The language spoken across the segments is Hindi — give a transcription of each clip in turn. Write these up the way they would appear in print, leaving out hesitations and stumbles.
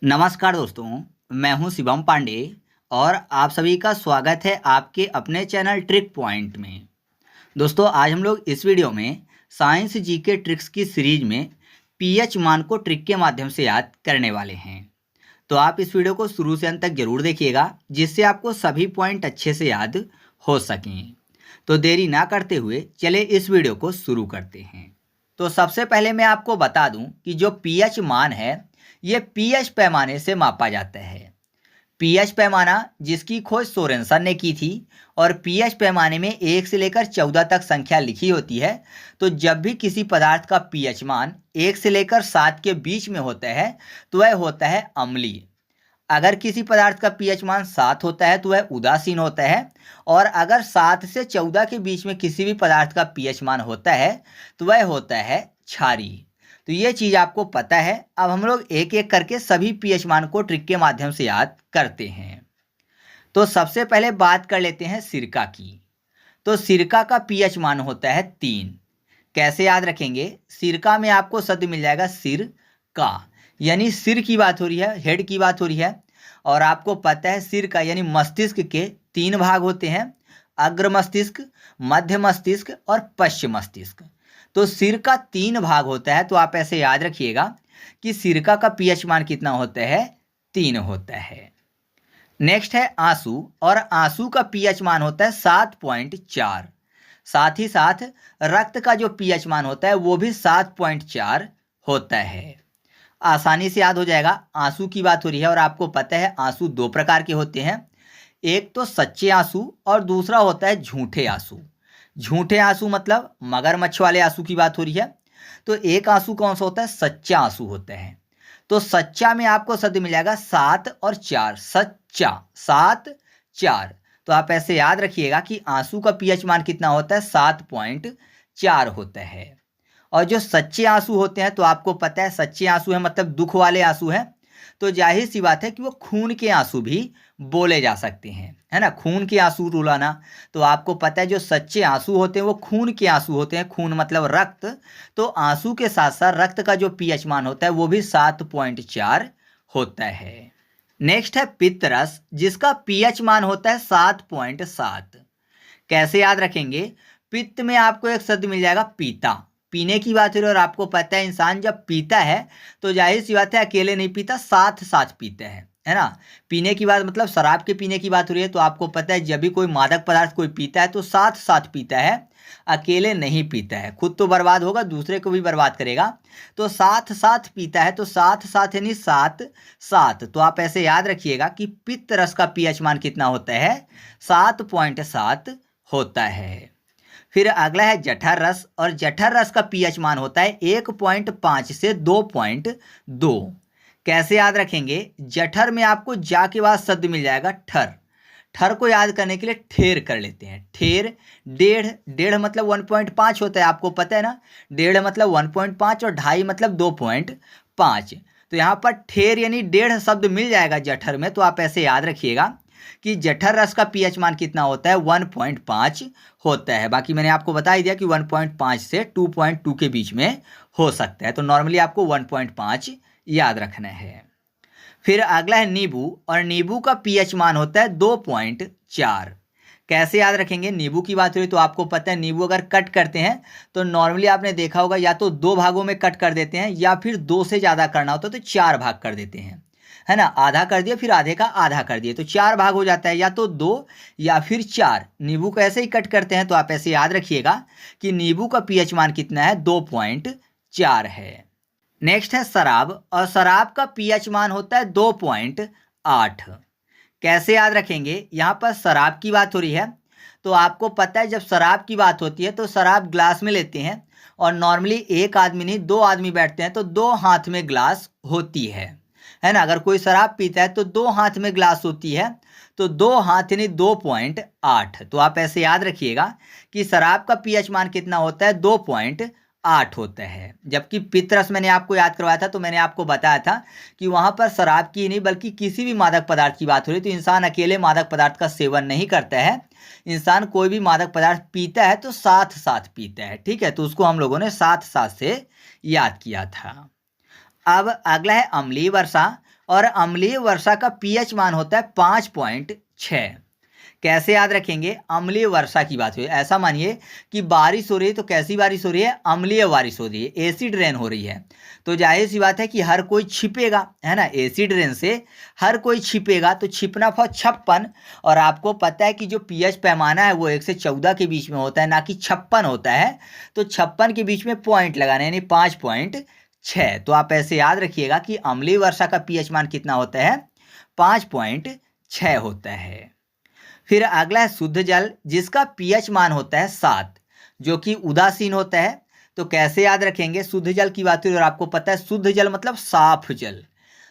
नमस्कार दोस्तों, मैं हूं शिवम पांडे और आप सभी का स्वागत है आपके अपने चैनल ट्रिक पॉइंट में। दोस्तों, आज हम लोग इस वीडियो में साइंस जीके ट्रिक्स की सीरीज में पीएच मान को ट्रिक के माध्यम से याद करने वाले हैं। तो आप इस वीडियो को शुरू से अंत तक जरूर देखिएगा, जिससे आपको सभी पॉइंट अच्छे से याद हो सकें। तो देरी ना करते हुए चले इस वीडियो को शुरू करते हैं। तो सबसे पहले मैं आपको बता दूं कि जो पीएच मान है ये पीएच पैमाने से मापा जाता है। पीएच पैमाना जिसकी खोज सोरेनसन ने की थी और पीएच पैमाने में 1 से लेकर 14 तक संख्या लिखी होती है। तो जब भी किसी पदार्थ का पीएच मान 1 से लेकर 7 के बीच में होता है तो वह होता है अम्लीय। अगर किसी पदार्थ का पीएच मान 7 होता है तो वह उदासीन होता है, और अगर 7 से 14 के बीच में किसी भी पदार्थ का पीएच मान होता है तो वह होता है क्षारीय। तो ये चीज़ आपको पता है। अब हम लोग एक एक करके सभी पीएच मान को ट्रिक के माध्यम से याद करते हैं। तो सबसे पहले बात कर लेते हैं सिरका की। तो सिरका का पीएच मान होता है 3। कैसे याद रखेंगे? सिरका में आपको शब्द मिल जाएगा सिर का, यानी सिर की बात हो रही है, हेड की बात हो रही है। और आपको पता है सिर का यानी मस्तिष्क के 3 भाग होते हैं, अग्र मस्तिष्क, मध्य मस्तिष्क और पश्चिम मस्तिष्क। तो सिर का 3 भाग होता है। तो आप ऐसे याद रखिएगा कि सिरका का पीएच मान कितना होता है? 3 होता है। नेक्स्ट है आंसू, और आंसू का पीएच मान होता है 7.4। साथ ही साथ रक्त का जो पीएच मान होता है वो भी 7.4 होता है। आसानी से याद हो जाएगा। आंसू की बात हो रही है और आपको पता है आंसू 2 प्रकार के होते हैं, एक तो सच्चे आंसू और दूसरा होता है झूठे आंसू। झूठे आंसू मतलब मगरमच्छ वाले आंसू की बात हो रही है। तो एक आंसू कौन सा होता है? सच्चा आंसू होता है। तो सच्चा में आपको शब्द मिल जाएगा 7 और 4, सच्चा 7 4। तो आप ऐसे याद रखिएगा कि आंसू का पीएच मान कितना होता है? 7.4 होता है। और जो सच्चे आंसू होते हैं तो आपको पता है सच्चे आंसू है मतलब दुख वाले आंसू हैं। तो जाहिर सी बात है कि वो खून के आंसू भी बोले जा सकते हैं, है ना। खून के आंसू रुलाना। तो आपको पता है जो सच्चे आंसू होते हैं वो खून के आंसू होते हैं। खून मतलब रक्त। तो आंसू के साथ साथ रक्त का जो पीएच मान होता है वो भी 7.4 होता है। नेक्स्ट है पित्तरस, जिसका पीएच मान होता है 7.7। कैसे याद रखेंगे? पित्त में आपको एक शब्द मिल जाएगा पीता। पीने की बात हो रही है और आपको पता है इंसान जब पीता है तो जाहिर सी बात है अकेले नहीं पीता, साथ साथ पीता है ना। पीने की बात मतलब शराब के पीने की बात हो रही है। तो आपको पता है जब भी कोई मादक पदार्थ कोई पीता है तो साथ साथ पीता है, अकेले नहीं पीता है। खुद तो बर्बाद होगा, दूसरे को भी बर्बाद करेगा। तो साथ साथ पीता है। तो साथ साथ यानी 7 7। तो आप ऐसे याद रखिएगा कि पित्त रस का पीएच मान कितना होता है? 7.7 होता है। फिर अगला है जठर रस, और जठर रस का पीएच मान होता है 1.5 से 2.2। कैसे याद रखेंगे? जठर में आपको जा के बाद शब्द मिल जाएगा ठर। ठर को याद करने के लिए ठेर कर लेते हैं। ठेर, डेढ़, डेढ़ मतलब 1.5 होता है, आपको पता है ना। डेढ़ मतलब 1.5 और ढाई मतलब 2.5। तो यहाँ पर ठेर यानी डेढ़ शब्द मिल जाएगा जठर में। तो आप ऐसे याद रखिएगा कि जठर रस का पीएच मान कितना होता है? 1.5 होता है। बाकी मैंने आपको बता ही दिया कि 1.5 से 2.2 के बीच में हो सकता है। तो नॉर्मली आपको 1.5 याद रखना है। फिर अगला है नींबू, और नींबू का पीएच मान होता है 2.4। कैसे याद रखेंगे? नींबू की बात हुई तो आपको पता है नींबू अगर कट करते हैं तो नॉर्मली आपने देखा होगा या तो 2 भागों में कट कर देते हैं या फिर 2 से ज़्यादा करना होता है तो 4 भाग कर देते हैं, है ना। आधा कर दिया फिर आधे का आधा कर दिए तो 4 भाग हो जाता है, या तो 2 या फिर 4। नींबू को ऐसे ही कट करते हैं। तो आप ऐसे याद रखिएगा कि नींबू का पीएच मान कितना है? 2.4 है। नेक्स्ट है शराब, और शराब का पीएच मान होता है 2.8। कैसे याद रखेंगे? यहाँ पर शराब की बात हो रही है। तो आपको पता है जब शराब की बात होती है तो शराब ग्लास में लेते हैं, और नॉर्मली एक आदमी नहीं 2 आदमी बैठते हैं तो 2 हाथ में ग्लास होती है ना। अगर कोई शराब पीता है तो 2 हाथ में ग्लास होती है। तो 2 हाथ यानी 2.8। तो आप ऐसे याद रखिएगा कि शराब का पीएच मान कितना होता है? 2.8 होता है। जबकि पित्तरस मैंने आपको याद करवाया था तो मैंने आपको बताया था कि वहां पर शराब की नहीं बल्कि किसी भी मादक पदार्थ की बात हो रही। तो इंसान अकेले मादक पदार्थ का सेवन नहीं करता है। इंसान कोई भी मादक पदार्थ पीता है तो साथ साथ पीता है, ठीक है। तो उसको हम लोगों ने साथ साथ से याद किया था। अब अगला है अम्लीय वर्षा, और अम्लीय वर्षा का पीएच मान होता है 5.6। कैसे याद रखेंगे? अम्लीय वर्षा की बात हुई, ऐसा मानिए कि बारिश हो रही है तो कैसी बारिश हो रही है? अम्लीय बारिश हो रही है, एसिड रेन हो रही है। तो जाहिर सी बात है कि हर कोई छिपेगा, है ना, एसिड रेन से हर कोई छिपेगा, तो छिपना फॉर 56। और आपको पता है कि जो पीएच पैमाना है वो 1 से 14 के बीच में होता है, ना कि 56 होता है। तो 56 के बीच में पॉइंट लगाना, यानी 5.6। तो आप ऐसे याद रखिएगा कि अम्लीय वर्षा का पीएच मान कितना होता है? 5.6 होता है। फिर अगला है शुद्ध जल, जिसका पीएच मान होता है 7, जो कि उदासीन होता है। तो कैसे याद रखेंगे? शुद्ध जल की बात हुई और आपको पता है शुद्ध जल मतलब साफ जल।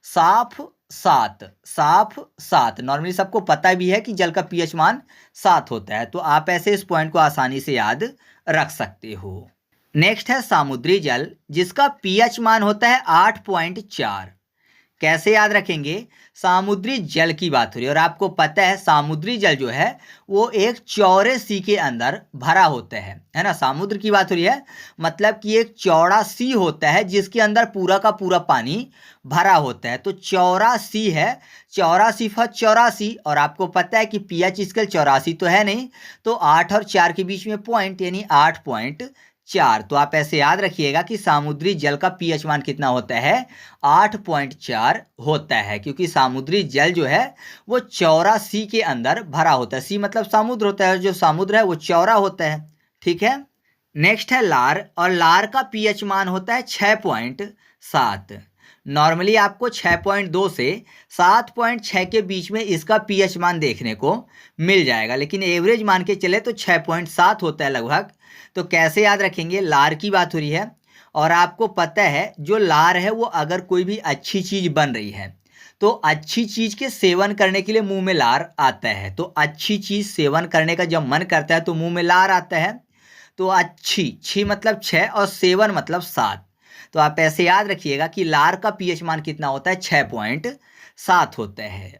साफ 7, साफ 7, नॉर्मली सबको पता भी है कि जल का पीएच मान 7 होता है। तो आप ऐसे इस पॉइंट को आसानी से याद रख सकते हो। नेक्स्ट है समुद्री जल, जिसका पीएच मान होता है 8.4। कैसे याद रखेंगे? समुद्री जल की बात हो रही है और आपको पता है समुद्री जल जो है वो एक चौड़े सी के अंदर भरा होता है ना। समुद्र की बात हो रही है मतलब कि एक चौड़ा सी होता है जिसके अंदर पूरा का पूरा पानी भरा होता है। तो चौड़ा सी है, 84 फॉर 84। और आपको पता है कि पीएच स्केल 84 तो है नहीं, तो 8 और 4 के बीच में पॉइंट, यानी 8.4। तो आप ऐसे याद रखिएगा कि समुद्री जल का पीएच मान कितना होता है? 8.4 होता है, क्योंकि समुद्री जल जो है वो चौड़ा सी के अंदर भरा होता है। सी मतलब समुद्र होता है, जो समुद्र है वो चौड़ा होता है। ठीक है। नेक्स्ट है लार, और लार का पीएच मान होता है 6.7। नॉर्मली आपको 6.2 से 7.6 के बीच में इसका पीएच मान देखने को मिल जाएगा, लेकिन एवरेज मान के चले तो 6.7 होता है लगभग। तो कैसे याद रखेंगे? लार की बात हो रही है और आपको पता है जो लार है वो अगर कोई भी अच्छी चीज़ बन रही है तो अच्छी चीज़ के सेवन करने के लिए मुंह में लार आता है। तो अच्छी चीज़ सेवन करने का जब मन करता है तो मुंह में लार आता है। तो अच्छी, छी मतलब 6 और सेवन मतलब 7। तो आप ऐसे याद रखिएगा कि लार का पीएच मान कितना होता है? 6.7 होता है।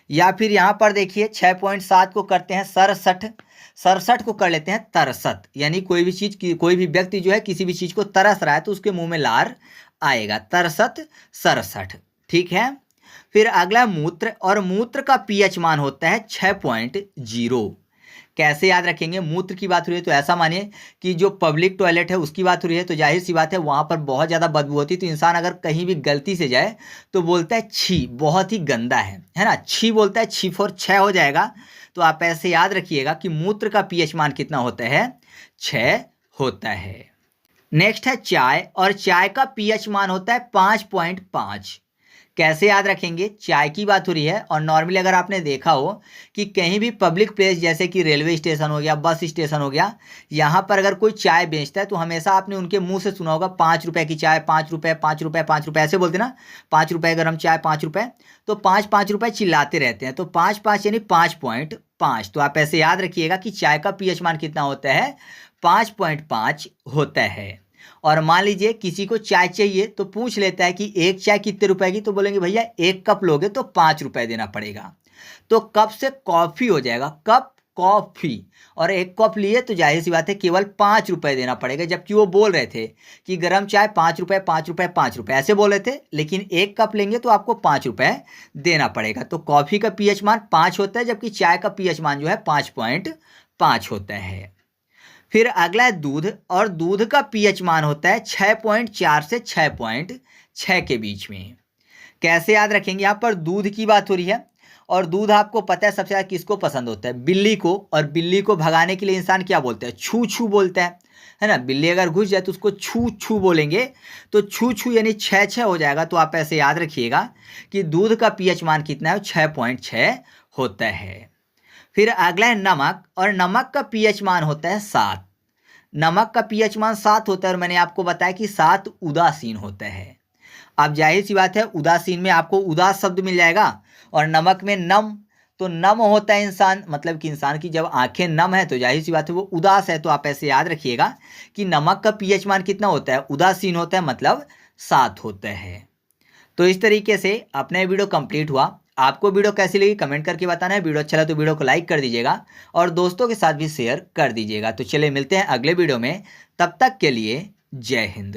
या फिर यहाँ पर देखिए 6.7 को करते हैं 67, 67 को कर लेते हैं तरसत, यानी कोई भी चीज़ की, कोई भी व्यक्ति जो है किसी भी चीज़ को तरस रहा है तो उसके मुंह में लार आएगा। तरसत, 67। ठीक है। फिर अगला मूत्र, और मूत्र का पीएच मान होता है 6.0। कैसे याद रखेंगे? मूत्र की बात हो रही है तो ऐसा मानिए कि जो पब्लिक टॉयलेट है उसकी बात हो रही है, तो जाहिर सी बात है वहाँ पर बहुत ज़्यादा बदबू होती है। तो इंसान अगर कहीं भी गलती से जाए तो बोलता है छी, बहुत ही गंदा है ना, छी बोलता है, छी फॉर 6 हो जाएगा। तो आप ऐसे याद रखिएगा कि मूत्र का पीएच मान कितना होता है? 6 होता है। नेक्स्ट है चाय, और चाय का पीएच मान होता है 5.5। कैसे याद रखेंगे? चाय की बात हो रही है और नॉर्मली अगर आपने देखा हो कि कहीं भी पब्लिक प्लेस जैसे कि रेलवे स्टेशन हो गया, बस स्टेशन हो गया, यहाँ पर अगर कोई चाय बेचता है तो हमेशा आपने उनके मुंह से सुना होगा 5 रुपए की चाय, 5 रुपए, 5 रुपए, 5 रुपए, ऐसे बोलते ना, 5 रुपए गर्म चाय, 5 रुपए। तो 5 रुपए चिल्लाते रहते हैं। तो 5 यानी 5.5। तो आप ऐसे याद रखिएगा कि चाय का पीएच मान कितना होता है? 5.5 होता है। और मान लीजिए किसी को चाय चाहिए तो पूछ लेता है कि एक चाय कितने रुपए की, तो बोलेंगे भैया 1 कप लोगे तो 5 रुपए देना पड़ेगा। तो कप से कॉफी हो जाएगा, कप कॉफी, और 1 कप लिए तो जाहिर सी बात है केवल 5 रुपए देना पड़ेगा। जबकि वो बोल रहे थे कि गर्म चाय 5 रुपए, 5 रुपए, 5 रुपए, ऐसे बोल रहे थे, लेकिन 1 कप लेंगे तो आपको 5 रुपए देना पड़ेगा। तो कॉफी का पीएच मान 5 होता है, जबकि चाय का पीएच मान जो है 5.5 होता है। फिर अगला है दूध, और दूध का पीएच मान होता है 6.4 से 6.6 के बीच में। कैसे याद रखेंगे? यहाँ पर दूध की बात हो रही है और दूध आपको पता है सबसे ज़्यादा किसको पसंद होता है? बिल्ली को। और बिल्ली को भगाने के लिए इंसान क्या बोलता है? छू छू बोलता है ना। बिल्ली अगर घुस जाए तो उसको छू छू बोलेंगे, तो छू छू यानी 6 हो जाएगा। तो आप ऐसे याद रखिएगा कि दूध का पीएच मान कितना है? 6.6 होता है। फिर अगला है नमक, और नमक का पीएच मान होता है 7। नमक का पीएच मान 7 होता है और मैंने आपको बताया कि 7 उदासीन होता है। अब जाहिर सी बात है उदासीन में आपको उदास शब्द मिल जाएगा, और नमक में नम, तो नम होता है इंसान, मतलब कि इंसान की जब आंखें नम है तो जाहिर सी बात है वो उदास है। तो आप ऐसे याद रखिएगा कि नमक का पीएच मान कितना होता है? उदासीन होता है, मतलब 7 होता है। तो इस तरीके से अपना वीडियो कंप्लीट हुआ। आपको वीडियो कैसी लगी कमेंट करके बताना है। वीडियो अच्छा लगा तो वीडियो को लाइक कर दीजिएगा और दोस्तों के साथ भी शेयर कर दीजिएगा। तो चलिए मिलते हैं अगले वीडियो में, तब तक के लिए जय हिंद।